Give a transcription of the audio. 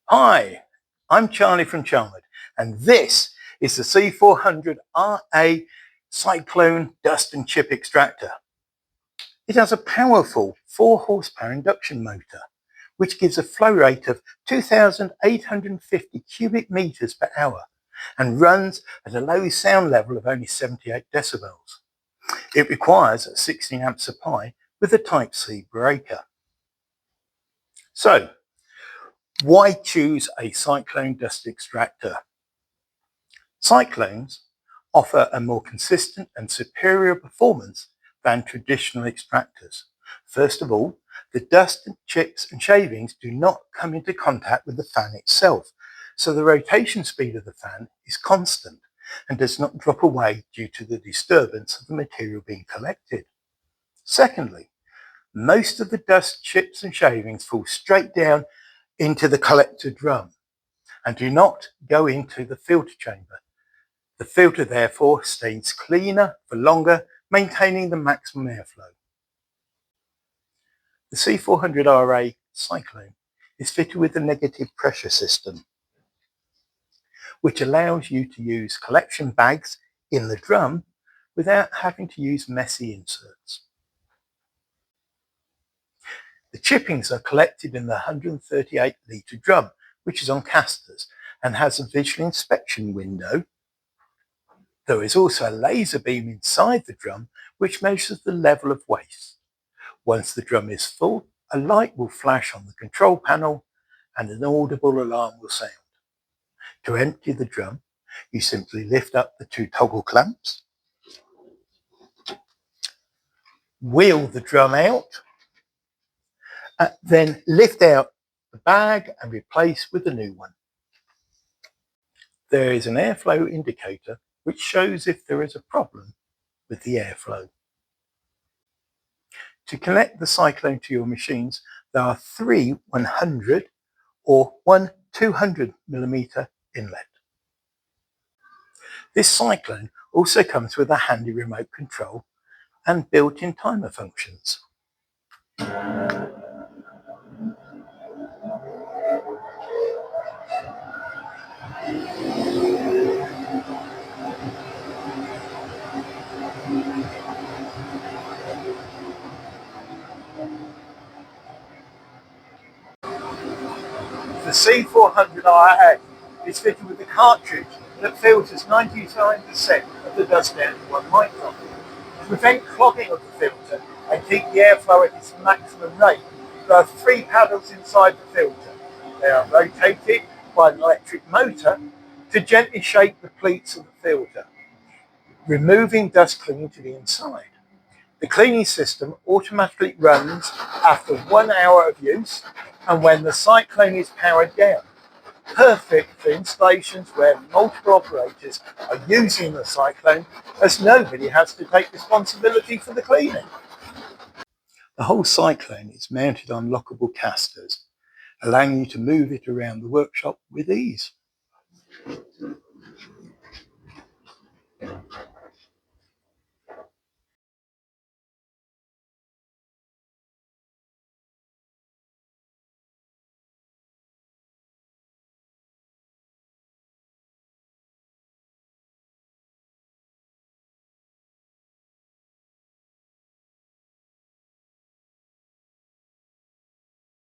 Hi, I'm Charlie from Charnwood, and this is the C400RA Cyclone Dust and Chip Extractor. It has a powerful 4 horsepower induction motor, which gives a flow rate of 2,850 cubic meters per hour and runs at a low sound level of only 78 decibels. It requires a 16 amp supply with a Type C breaker. So, why choose a Cyclone dust extractor? Cyclones offer a more consistent and superior performance than traditional extractors. First of all, the dust, chips and shavings do not come into contact with the fan itself, so the rotation speed of the fan is constant and does not drop away due to the disturbance of the material being collected. Secondly, most of the dust, chips and shavings fall straight down into the collector drum and do not go into the filter chamber. The filter therefore stays cleaner for longer, maintaining the maximum airflow. The C400RA Cyclone is fitted with a negative pressure system, which allows you to use collection bags in the drum without having to use messy inserts. The chippings are collected in the 138 litre drum, which is on castors and has a visual inspection window. There is also a laser beam inside the drum which measures the level of waste. Once the drum is full, a light will flash on the control panel and an audible alarm will sound. To empty the drum, you simply lift up the 2 toggle clamps, wheel the drum out, then lift out the bag and replace with a new one. There is an airflow indicator which shows if there is a problem with the airflow. To connect the Cyclone to your machines, there are 3 100 or 1 200mm inlet. This Cyclone also comes with a handy remote control and built-in timer functions. The C400RA is fitted with a cartridge that filters 99% of the dust down to 1 micron. To prevent clogging of the filter and keep the airflow at its maximum rate, there are 3 paddles inside the filter. They are rotated by an electric motor to gently shake the pleats of the filter, removing dust clinging to the inside. The cleaning system automatically runs after 1 hour of use and when the Cyclone is powered down. Perfect for installations where multiple operators are using the Cyclone, as nobody has to take responsibility for the cleaning. The whole Cyclone is mounted on lockable castors, allowing you to move it around the workshop with ease.